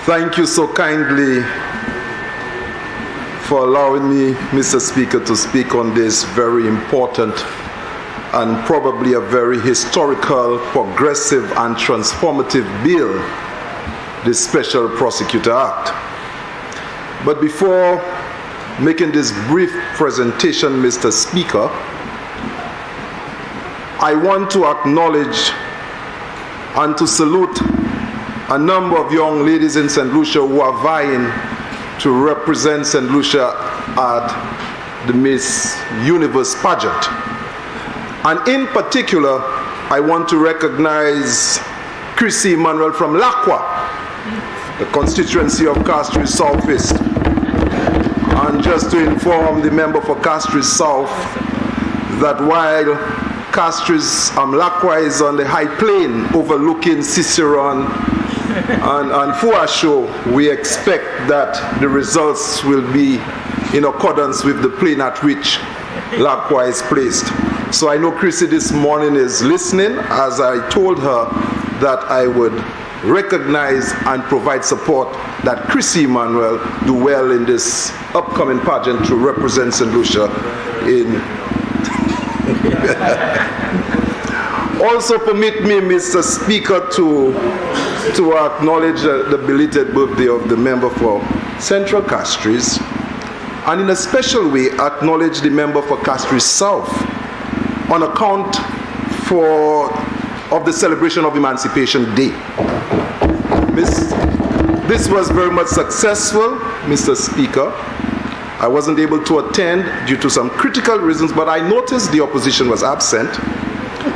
Thank you so kindly for allowing me, Mr. Speaker, to speak on this very important and probably a very historical, progressive and transformative bill, the Special Prosecutor Act. But before making this brief presentation, Mr. Speaker, I want to acknowledge and to salute a number of young ladies in St. Lucia who are vying to represent St. Lucia at the Miss Universe pageant. And in particular, I want to recognize Chrissy Emmanuel from Lacqua, the constituency of Castries Southeast. And just to inform the member for Castries South that while Castries Lacqua is on the high plain overlooking Cicerone and Fuasho, we expect that the results will be in accordance with the plane at which Lacqua is placed. So I know Chrissy this morning is listening, as I told her that I would recognize and provide support that Chrissy Emmanuel do well in this upcoming pageant to represent St. Lucia in Also permit me, Mr. Speaker, to acknowledge the belated birthday of the member for Central Castries, and in a special way acknowledge the member for Castries South on account of the celebration of Emancipation Day. This was very much successful, Mr. Speaker. I wasn't able to attend due to some critical reasons, but I noticed the opposition was absent.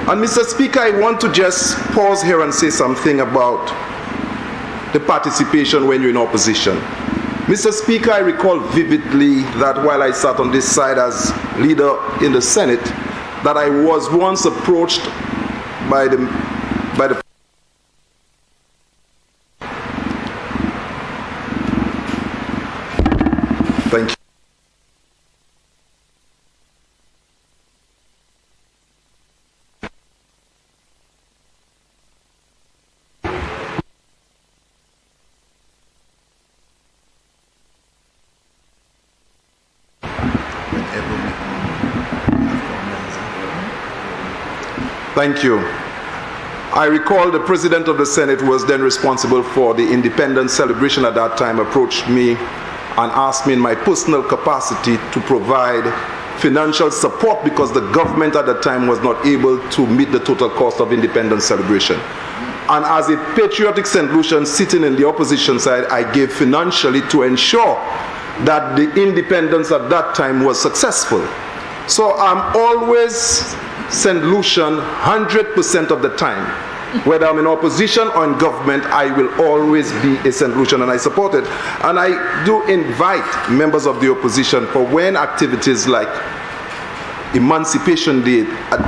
And Mr. Speaker, I want to just pause here and say something about the participation when you're in opposition. Mr. Speaker, I recall vividly that while I sat on this side as leader in the Senate, that I was once approached by the Thank you. Thank you. I recall the President of the Senate, who was then responsible for the independence celebration at that time, approached me and asked me in my personal capacity to provide financial support because the government at the time was not able to meet the total cost of independence celebration. And as a patriotic St. Lucian sitting in the opposition side, I gave financially to ensure that the independence at that time was successful. So I'm always St. Lucian 100% of the time. Whether I'm in opposition or in government, I will always be a St. Lucian, and I support it. And I do invite members of the opposition for when activities like Emancipation Day,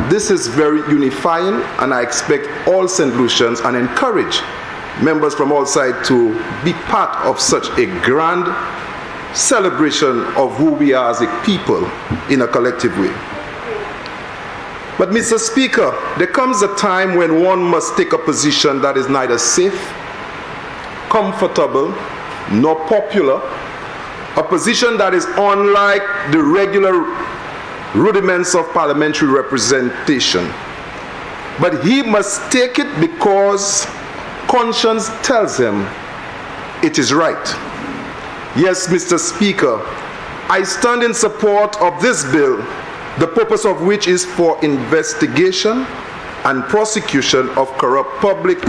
this is very unifying, and I expect all St. Lucians and encourage members from all sides to be part of such a grand celebration of who we are as a people in a collective way. But Mr. Speaker, there comes a time when one must take a position that is neither safe, comfortable, nor popular, a position that is unlike the regular rudiments of parliamentary representation. But he must take it because conscience tells him it is right. Yes, Mr. Speaker, I stand in support of this bill, the purpose of which is for investigation and prosecution of corrupt public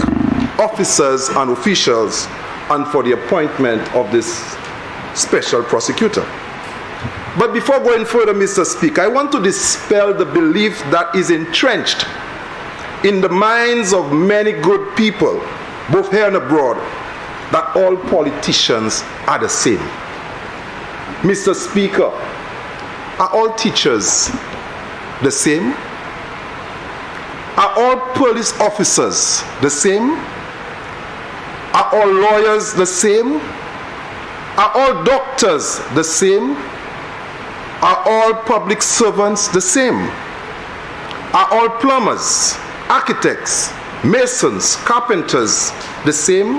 officers and officials, and for the appointment of this special prosecutor. But before going further, Mr. Speaker, I want to dispel the belief that is entrenched in the minds of many good people, both here and abroad, that all politicians are the same. Mr. Speaker, are all teachers the same? Are all police officers the same? Are all lawyers the same? Are all doctors the same? Are all public servants the same? Are all plumbers, architects, masons, carpenters the same?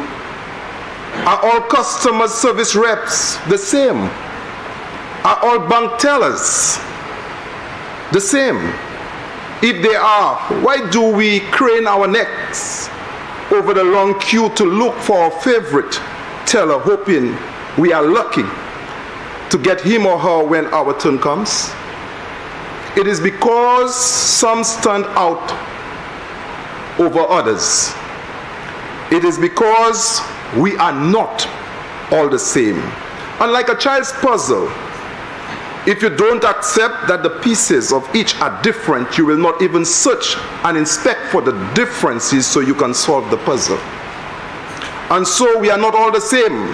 Are all customer service reps the same? Are all bank tellers the same? If they are, why do we crane our necks over the long queue to look for our favorite teller, hoping we are lucky to get him or her when our turn comes? It is because some stand out over others. It is because we are not all the same. Unlike a child's puzzle, if you don't accept that the pieces of each are different, you will not even search and inspect for the differences so you can solve the puzzle. And so we are not all the same.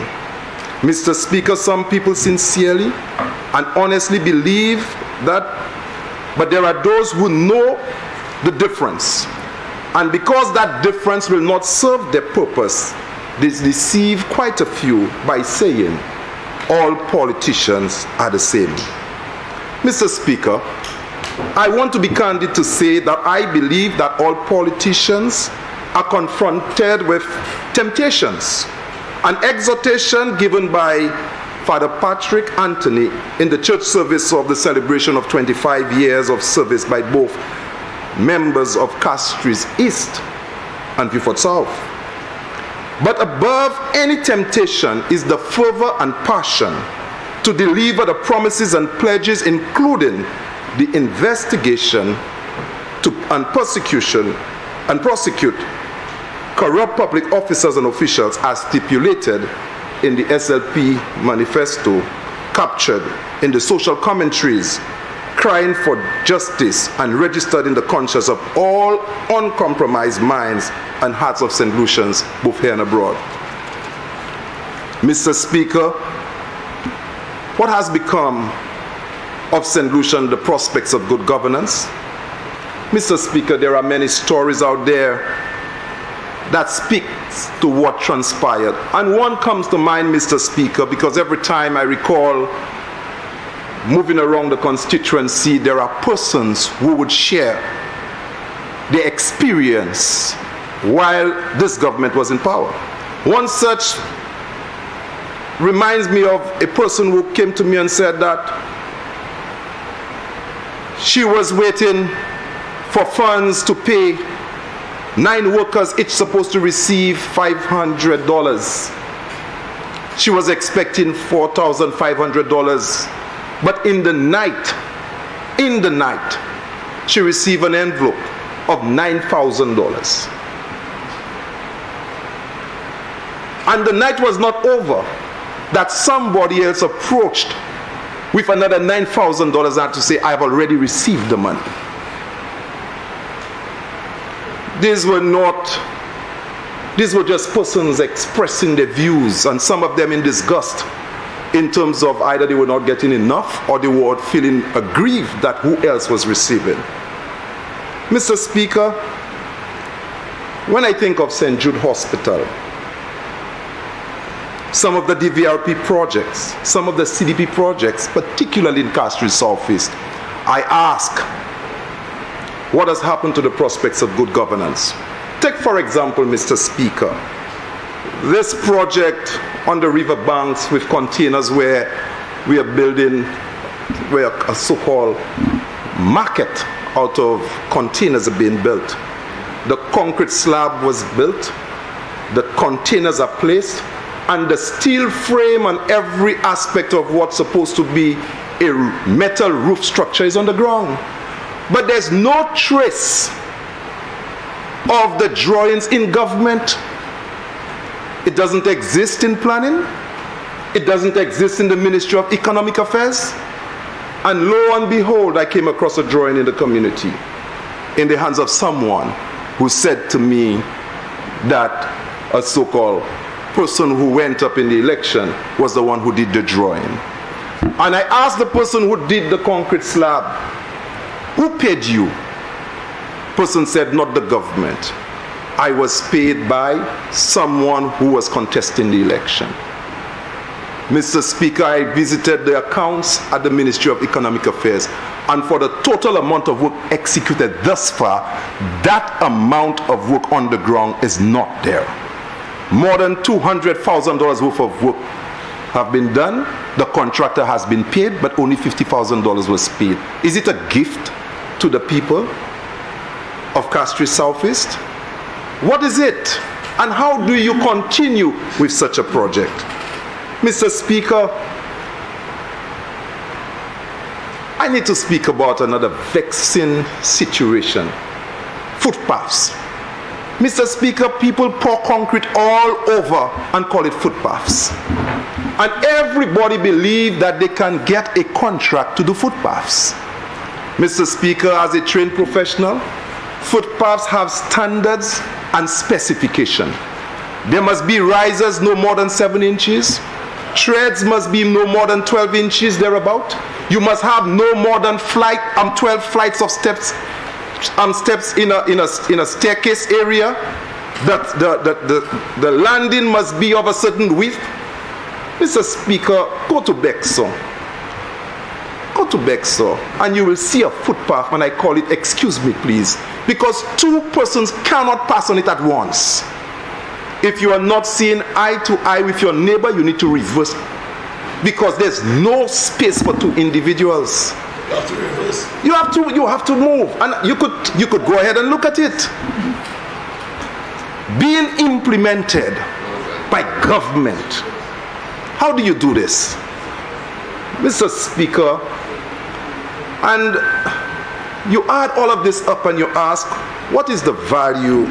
Mr. Speaker, some people sincerely and honestly believe that, but there are those who know the difference. And because that difference will not serve their purpose, they deceive quite a few by saying all politicians are the same. Mr. Speaker, I want to be candid to say that I believe that all politicians are confronted with temptations. An exhortation given by Father Patrick Anthony in the church service of the celebration of 25 years of service by both members of Castries East and Beaufort South. But above any temptation is the fervor and passion to deliver the promises and pledges, including the investigation and persecution and prosecute corrupt public officers and officials as stipulated in the SLP manifesto, captured in the social commentaries, crying for justice and registered in the conscience of all uncompromised minds and hearts of St. Lucians, both here and abroad. Mr. Speaker, what has become of St. Lucian, the prospects of good governance? Mr. Speaker, there are many stories out there that speaks to what transpired. And one comes to mind, Mr. Speaker, because every time I recall moving around the constituency, there are persons who would share their experience while this government was in power. One such reminds me of a person who came to me and said that she was waiting for funds to pay 9 workers, each supposed to receive $500. She was expecting $4,500. But in the night, she received an envelope of $9,000. And the night was not over that somebody else approached with another $9,000 and had to say, I've already received the money. These were just persons expressing their views, and some of them in disgust in terms of either they were not getting enough or they were feeling aggrieved that who else was receiving. Mr. Speaker, when I think of St. Jude Hospital, some of the DVRP projects, some of the CDP projects, particularly in Castries Southeast, I ask, what has happened to the prospects of good governance? Take, for example, Mr. Speaker, this project on the river banks with containers where we are building a so-called market out of containers are being built. The concrete slab was built, the containers are placed, and the steel frame and every aspect of what's supposed to be a metal roof structure is on the ground. But there's no trace of the drawings in government. It doesn't exist in planning. It doesn't exist in the Ministry of Economic Affairs. And lo and behold, I came across a drawing in the community in the hands of someone who said to me that a so-called person who went up in the election was the one who did the drawing. And I asked the person who did the concrete slab, who paid you? Person said, not the government. I was paid by someone who was contesting the election. Mr. Speaker, I visited the accounts at the Ministry of Economic Affairs. And for the total amount of work executed thus far, that amount of work on the ground is not there. More than $200,000 worth of work have been done. The contractor has been paid, but only $50,000 was paid. Is it a gift to the people of Castries Southeast? What is it? And how do you continue with such a project? Mr. Speaker, I need to speak about another vexing situation. Footpaths. Mr. Speaker, people pour concrete all over and call it footpaths. And everybody believes that they can get a contract to do footpaths. Mr. Speaker, as a trained professional, footpaths have standards and specification. There must be risers no more than 7 inches. Treads must be no more than 12 inches thereabout. You must have no more than 12 flights of steps in a staircase area. The landing must be of a certain width. Mr. Speaker, go to Bexar. Go to Bexar and you will see a footpath, and I call it, excuse me please, because 2 persons cannot pass on it at once. If you are not seeing eye to eye with your neighbor, you need to reverse, because there's no space for 2 individuals. You have to reverse. You have to move, and you could go ahead and look at it. Being implemented by government. How do you do this? Mr. Speaker, and you add all of this up and you ask, what is the value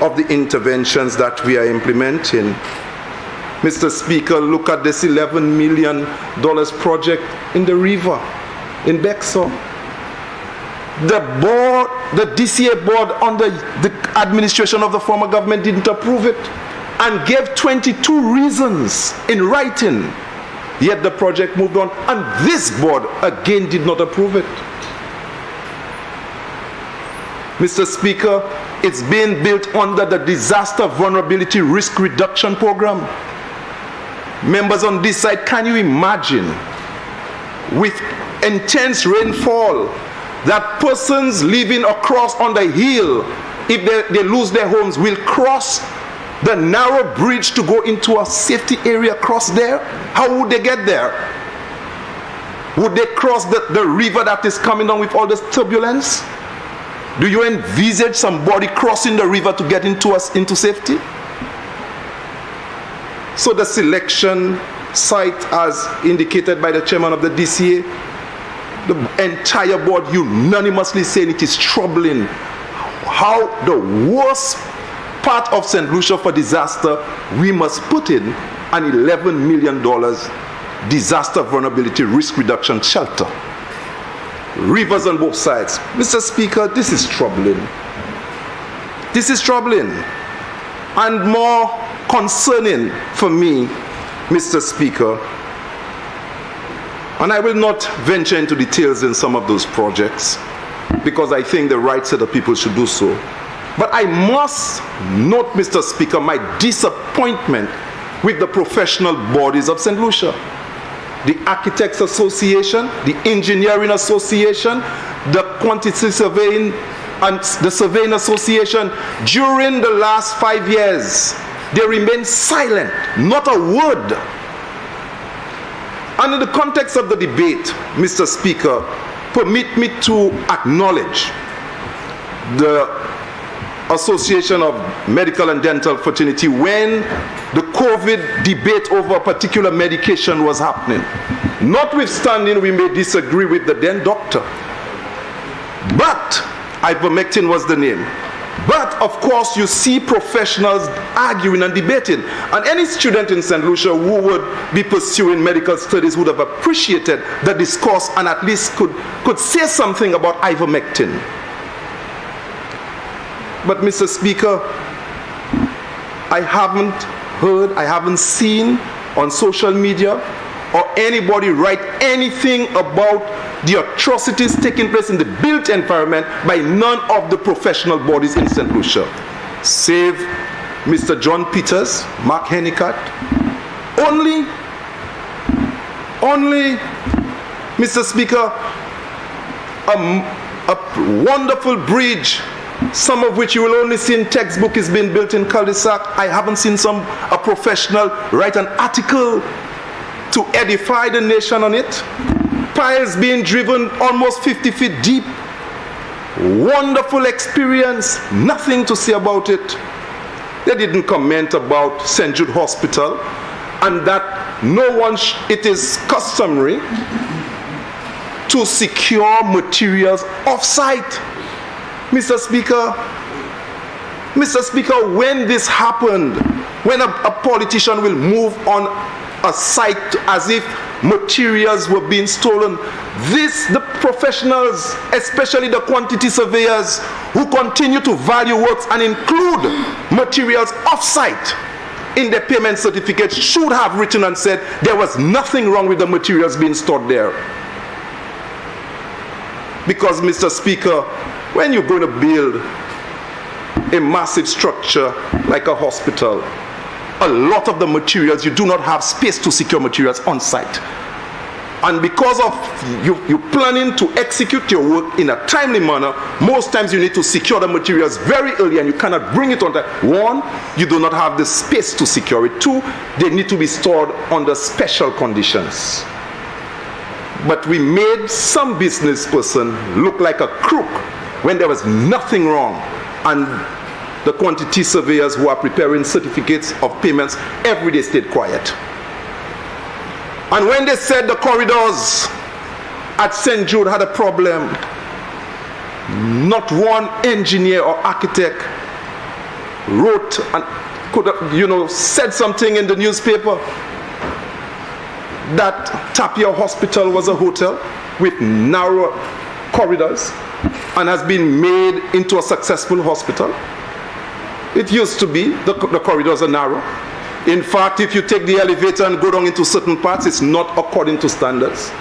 of the interventions that we are implementing? Mr. Speaker, look at this $11 million project in the river, in Bexar. The board, the DCA board under the administration of the former government didn't approve it and gave 22 reasons in writing. Yet the project moved on, and this board again did not approve it. Mr. Speaker, it's being built under the Disaster Vulnerability Risk Reduction Program. Members on this side, can you imagine, with intense rainfall, that persons living across on the hill, if they lose their homes, will cross the narrow bridge to go into a safety area across there? How would they get there? Would they cross the river that is coming down with all this turbulence? Do you envisage somebody crossing the river to get into safety? So the selection site, as indicated by the chairman of the DCA, the entire board unanimously saying it is troubling how the worst part of St. Lucia for disaster, we must put in an $11 million disaster vulnerability risk reduction shelter. Rivers on both sides. Mr. Speaker, this is troubling. This is troubling. And more concerning for me, Mr. Speaker, and I will not venture into details in some of those projects, because I think the right set of people should do so. But I must note, Mr. Speaker, my disappointment with the professional bodies of St. Lucia. The Architects Association, the Engineering Association, the Quantity Surveying and the Surveying Association. During the last 5 years, they remained silent, not a word. And in the context of the debate, Mr. Speaker, permit me to acknowledge the Association of Medical and Dental Fraternity when the COVID debate over a particular medication was happening. Notwithstanding, we may disagree with the then doctor, but ivermectin was the name. But of course, you see professionals arguing and debating, and any student in St. Lucia who would be pursuing medical studies would have appreciated the discourse and at least could say something about ivermectin. But Mr. Speaker, I haven't heard, I haven't seen on social media or anybody write anything about the atrocities taking place in the built environment by none of the professional bodies in St. Lucia, save Mr. John Peters, Mark Hennicat. Only, Mr. Speaker, a wonderful bridge, some of which you will only see in textbook, is being built in cul-de-sac. I haven't seen a professional write an article to edify the nation on it. Piles being driven almost 50 feet deep. Wonderful experience. Nothing to say about it. They didn't comment about St. Jude Hospital, and that it is customary to secure materials off-site. Mr. Speaker, when this happened, when a politician will move on a site as if materials were being stolen, the professionals, especially the quantity surveyors who continue to value works and include materials off-site in their payment certificates, should have written and said there was nothing wrong with the materials being stored there. Because, Mr. Speaker, when you're going to build a massive structure like a hospital, a lot of the materials, you do not have space to secure materials on site. And because of you planning to execute your work in a timely manner, most times you need to secure the materials very early and you cannot bring it on time. One, you do not have the space to secure it. Two, they need to be stored under special conditions. But we made some business person look like a crook when there was nothing wrong. And the quantity surveyors who are preparing certificates of payments every day stayed quiet. And when they said the corridors at St. Jude had a problem, not one engineer or architect wrote and could have, said something in the newspaper that Tapia Hospital was a hotel with narrow corridors and has been made into a successful hospital. It used to be, the corridors are narrow. In fact, if you take the elevator and go down into certain parts, it's not according to standards.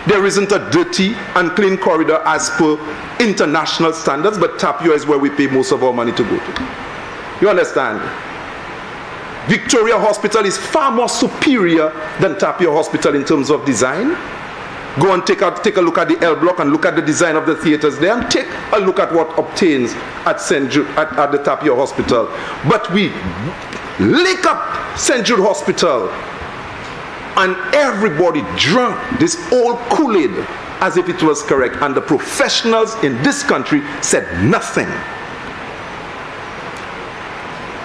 There isn't a dirty and clean corridor as per international standards, but Tapia is where we pay most of our money to go to. You understand? Victoria Hospital is far more superior than Tapia Hospital in terms of design. Go and take a look at the L block and look at the design of the theaters there, and take a look at what obtains at St. Jude, at the Tapia Hospital. But we lick up St. Jude Hospital and everybody drank this old Kool-Aid as if it was correct, and the professionals in this country said nothing.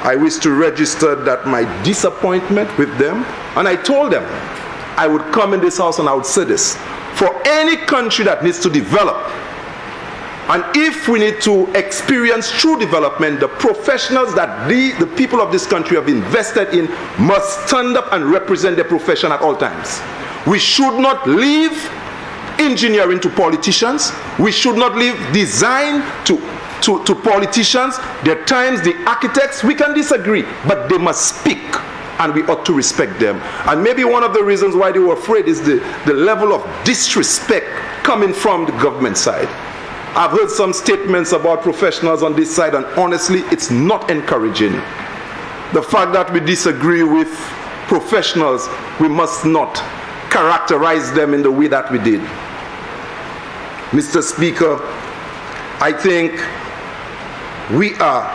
I wish to register that my disappointment with them, and I told them I would come in this house and I would say this: for any country that needs to develop, and if we need to experience true development, the professionals that the people of this country have invested in must stand up and represent their profession at all times. We should not leave engineering to politicians. We should not leave design to politicians. There are times the architects, we can disagree, but they must speak, and we ought to respect them. And maybe one of the reasons why they were afraid is the level of disrespect coming from the government side. I've heard some statements about professionals on this side, and honestly, it's not encouraging. The fact that we disagree with professionals, we must not characterize them in the way that we did. Mr. Speaker, I think we are,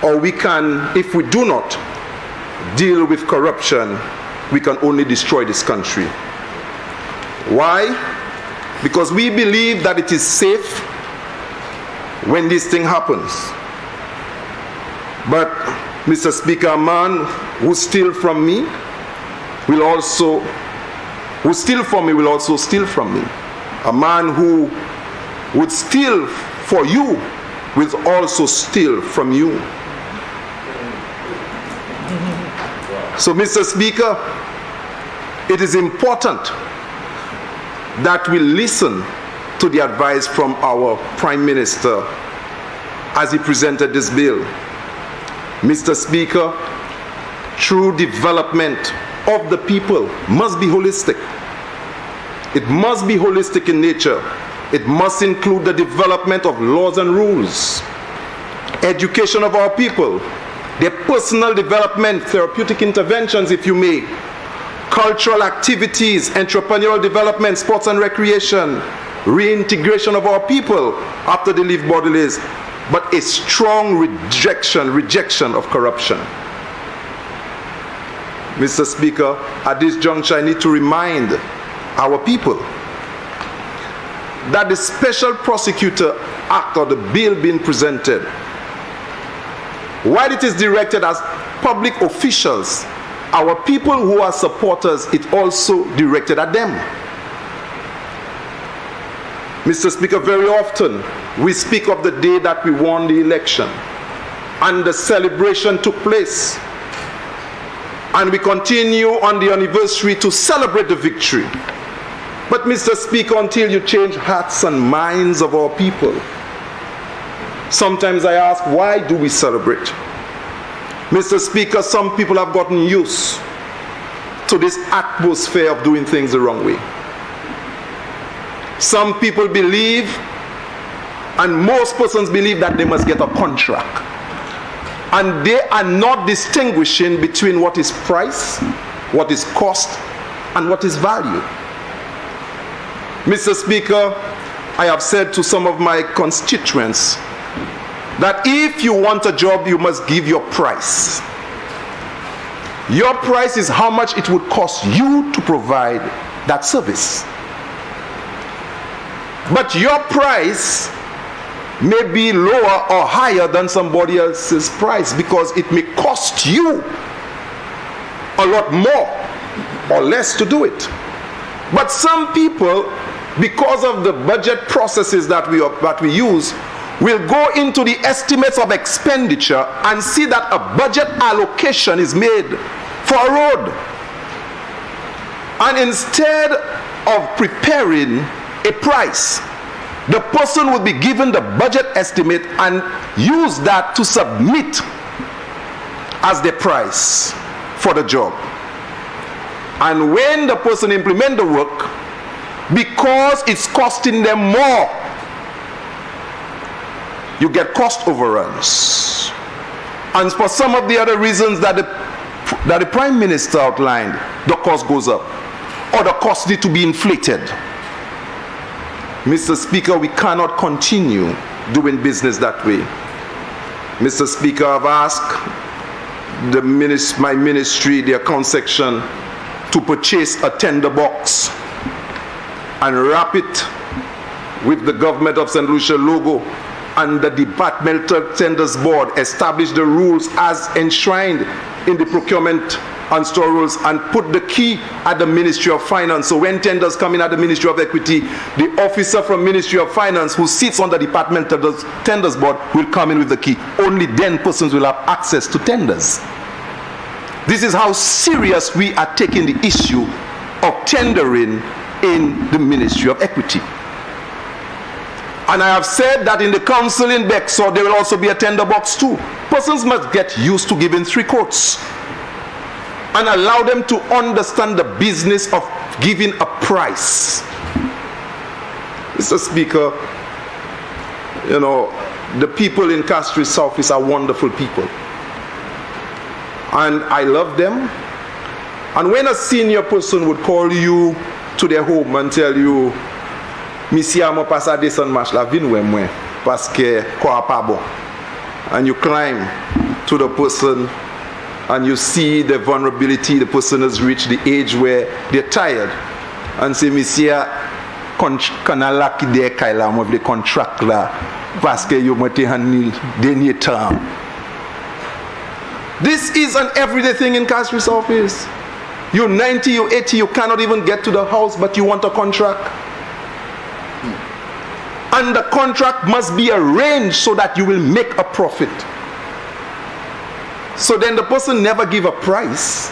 or we can, if we do not deal with corruption, we can only destroy this country. Why? Because we believe that it is safe when this thing happens. But, Mr. Speaker, a man who steals from me will also steal from me. A man who would steal for you will also steal from you. So, Mr. Speaker, it is important that we listen to the advice from our Prime Minister as he presented this bill. Mr. Speaker, true development of the people must be holistic. It must be holistic in nature. It must include the development of laws and rules, education of our people, their personal development, therapeutic interventions, if you may, cultural activities, entrepreneurial development, sports and recreation, reintegration of our people after they leave Bordelaise, but a strong rejection of corruption. Mr. Speaker, at this juncture, I need to remind our people that the Special Prosecutor Act, or the bill being presented, while it is directed at public officials, our people who are supporters, it also directed at them. Mr. Speaker, very often we speak of the day that we won the election and the celebration took place, and we continue on the anniversary to celebrate the victory. But Mr. Speaker, until you change hearts and minds of our people, sometimes I ask, why do we celebrate? Mr. Speaker, some people have gotten used to this atmosphere of doing things the wrong way. Some people believe, and most persons believe, that they must get a contract. And they are not distinguishing between what is price, what is cost, and what is value. Mr. Speaker, I have said to some of my constituents that if you want a job, you must give your price. Your price is how much it would cost you to provide that service. But your price may be lower or higher than somebody else's price, because it may cost you a lot more or less to do it. But some people, because of the budget processes that we use, will go into the estimates of expenditure and see that a budget allocation is made for a road. And instead of preparing a price, the person will be given the budget estimate and use that to submit as the price for the job. And when the person implements the work, because it's costing them more, you get cost overruns. And for some of the other reasons that the Prime Minister outlined, the cost goes up, or the cost need to be inflated. Mr. Speaker, we cannot continue doing business that way. Mr. Speaker, I've asked my ministry, the account section, to purchase a tender box and wrap it with the Government of St. Lucia logo, and the Departmental Tenders Board establish the rules as enshrined in the procurement and store rules, and put the key at the Ministry of Finance. So when tenders come in at the Ministry of Equity, the officer from Ministry of Finance who sits on the Departmental Tenders Board will come in with the key. Only then persons will have access to tenders. This is how serious we are taking the issue of tendering in the Ministry of Equity. And I have said that in the council in Bexor, there will also be a tender box too. Persons must get used to giving 3 quotes and allow them to understand the business of giving a price. Mr. Speaker, you know, the people in Castries South are wonderful people. And I love them. And when a senior person would call you to their home and tell you, Monsieur, mo passa desan match la vin wè mwen paske kwa pa bon, and you climb to the person and you see the vulnerability, the person has reached the age where they're tired, and say, Monsieur, kana laki de kaila mo vle contract la paske yo mete hanil denye term. This is an everyday thing in Castries office. You're 90, you're 80, you cannot even get to the house, but you want a contract. And the contract must be arranged so that you will make a profit. So then the person never give a price.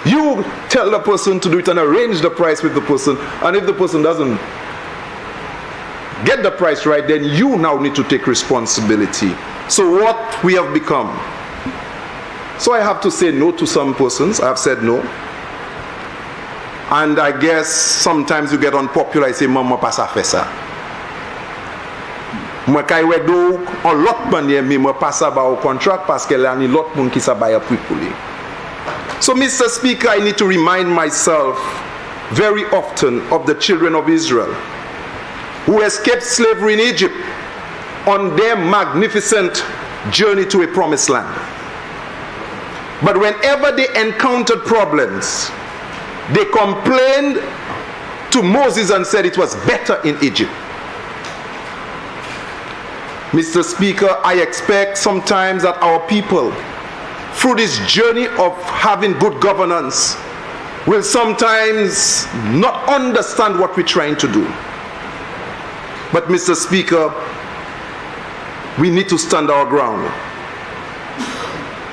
You tell the person to do it and arrange the price with the person. And if the person doesn't get the price right, then you now need to take responsibility. So what we have become. So I have to say no to some persons. I have said no. And I guess sometimes you get unpopular. I say, Mama pasa fesa. Mwen kay we do on lot manye mi mwen pasa ba o contract paske la ni lot moun ki sa bay apwi pou li. So Mr. Speaker, I need to remind myself very often of the children of Israel who escaped slavery in Egypt on their magnificent journey to a promised land. But whenever they encountered problems, they complained to Moses and said it was better in Egypt. Mr. Speaker, I expect sometimes that our people, through this journey of having good governance, will sometimes not understand what we're trying to do. But Mr. Speaker, we need to stand our ground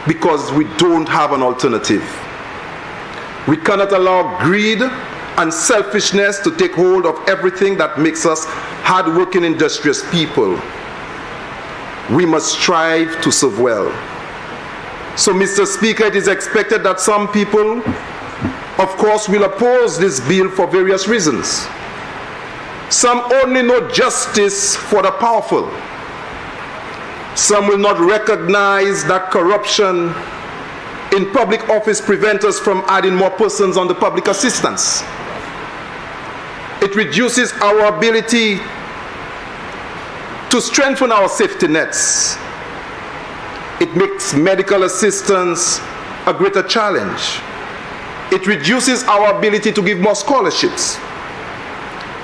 because we don't have an alternative. We cannot allow greed and selfishness to take hold of everything that makes us hard-working, industrious people. We must strive to serve well. So, Mr. Speaker, it is expected that some people, of course, will oppose this bill for various reasons. Some only know justice for the powerful. Some will not recognize that corruption in public office prevents us from adding more persons on the public assistance. It reduces our ability to strengthen our safety nets. It makes medical assistance a greater challenge. It reduces our ability to give more scholarships.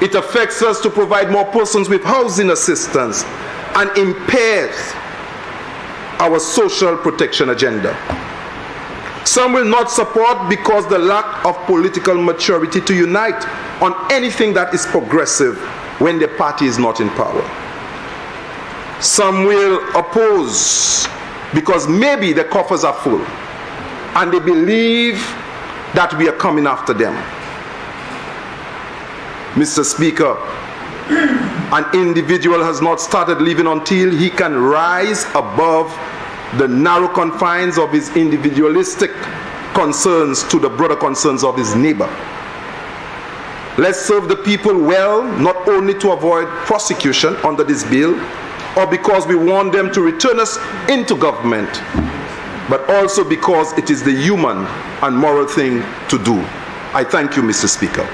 It affects us to provide more persons with housing assistance and impairs our social protection agenda. Some will not support because the lack of political maturity to unite on anything that is progressive when the party is not in power. Some will oppose because maybe the coffers are full and they believe that we are coming after them. Mr. Speaker, an individual has not started living until he can rise above the narrow confines of his individualistic concerns to the broader concerns of his neighbor. Let's serve the people well, not only to avoid prosecution under this bill or because we want them to return us into government, but also because it is the human and moral thing to do. I thank you, Mr. Speaker.